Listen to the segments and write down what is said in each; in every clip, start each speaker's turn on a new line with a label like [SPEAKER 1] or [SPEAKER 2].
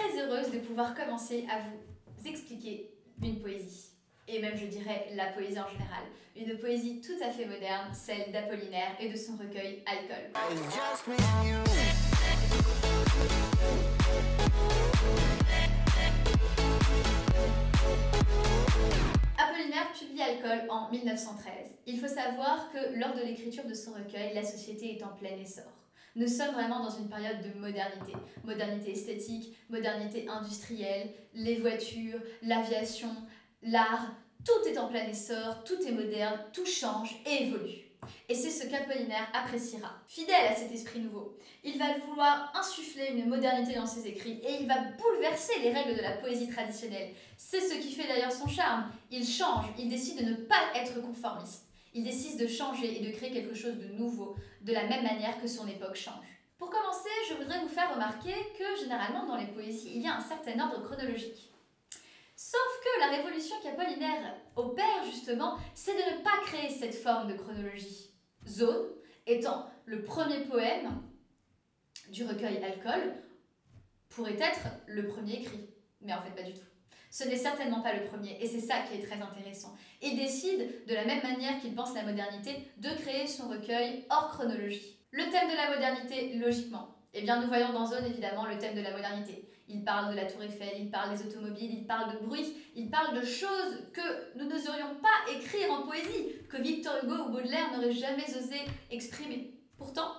[SPEAKER 1] très heureuse de pouvoir commencer à vous expliquer une poésie. Et même je dirais la poésie en général. Une poésie tout à fait moderne, celle d'Apollinaire et de son recueil Alcool. Apollinaire publie Alcool en 1913. Il faut savoir que lors de l'écriture de son recueil, la société est en plein essor. Nous sommes vraiment dans une période de modernité. Modernité esthétique, modernité industrielle, les voitures, l'aviation, l'art, tout est en plein essor, tout est moderne, tout change et évolue. Et c'est ce qu'Apollinaire appréciera. Fidèle à cet esprit nouveau, il va vouloir insuffler une modernité dans ses écrits et il va bouleverser les règles de la poésie traditionnelle. C'est ce qui fait d'ailleurs son charme. Il change, il décide de ne pas être conformiste. Il décide de changer et de créer quelque chose de nouveau, de la même manière que son époque change. Pour commencer, je voudrais vous faire remarquer que généralement dans les poésies, il y a un certain ordre chronologique. Sauf que la révolution qu'Apollinaire opère justement, c'est de ne pas créer cette forme de chronologie. Zone étant le premier poème du recueil Alcool, pourrait être le premier écrit, mais en fait pas du tout. Ce n'est certainement pas le premier, et c'est ça qui est très intéressant. Il décide, de la même manière qu'il pense la modernité, de créer son recueil hors chronologie. Le thème de la modernité, logiquement. Eh bien, nous voyons dans Zone, évidemment, le thème de la modernité. Il parle de la Tour Eiffel, il parle des automobiles, il parle de bruit, il parle de choses que nous n'oserions pas écrire en poésie, que Victor Hugo ou Baudelaire n'auraient jamais osé exprimer. Pourtant,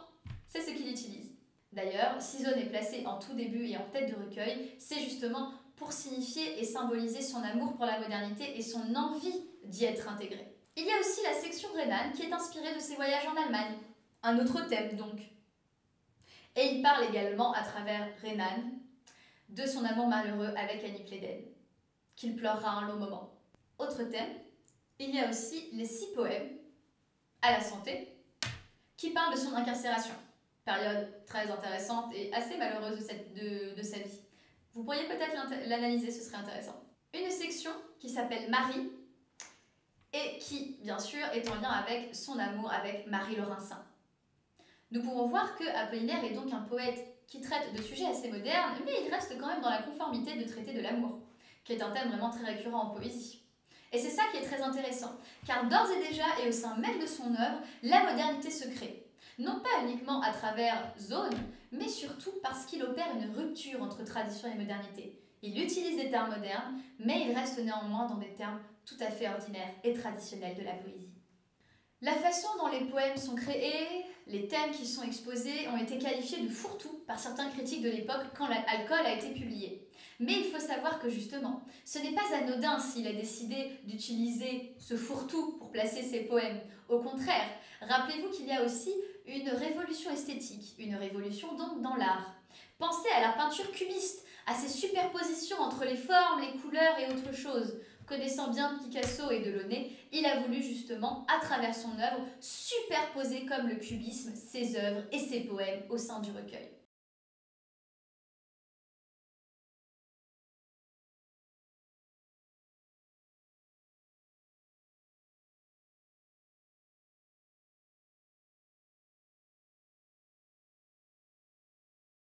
[SPEAKER 1] c'est ce qu'il utilise. D'ailleurs, si Zone est placé en tout début et en tête de recueil, c'est justement pour signifier et symboliser son amour pour la modernité et son envie d'y être intégré. Il y a aussi la section Renan qui est inspirée de ses voyages en Allemagne. Un autre thème donc. Et il parle également à travers Renan de son amour malheureux avec Annie Pléden, qu'il pleurera un long moment. Autre thème, il y a aussi les 6 poèmes à la santé qui parlent de son incarcération. Période très intéressante et assez malheureuse de sa vie. Vous pourriez peut-être l'analyser, ce serait intéressant. Une section qui s'appelle Marie et qui, bien sûr, est en lien avec son amour avec Marie Laurencin. Nous pouvons voir que Apollinaire est donc un poète qui traite de sujets assez modernes, mais il reste quand même dans la conformité de traiter de l'amour, qui est un thème vraiment très récurrent en poésie. Et c'est ça qui est très intéressant, car d'ores et déjà et au sein même de son œuvre, la modernité se crée. Non pas uniquement à travers Zone, mais surtout parce qu'il opère une rupture entre tradition et modernité. Il utilise des termes modernes, mais il reste néanmoins dans des termes tout à fait ordinaires et traditionnels de la poésie. La façon dont les poèmes sont créés, les thèmes qui sont exposés ont été qualifiés de fourre-tout par certains critiques de l'époque quand Alcool a été publié. Mais il faut savoir que justement, ce n'est pas anodin s'il a décidé d'utiliser ce fourre-tout pour placer ses poèmes. Au contraire, rappelez-vous qu'il y a aussi une révolution esthétique, une révolution donc dans l'art. Pensez à la peinture cubiste, à ces superpositions entre les formes, les couleurs et autre chose. Connaissant bien Picasso et Delaunay, il a voulu justement, à travers son œuvre, superposer comme le cubisme ses œuvres et ses poèmes au sein du recueil.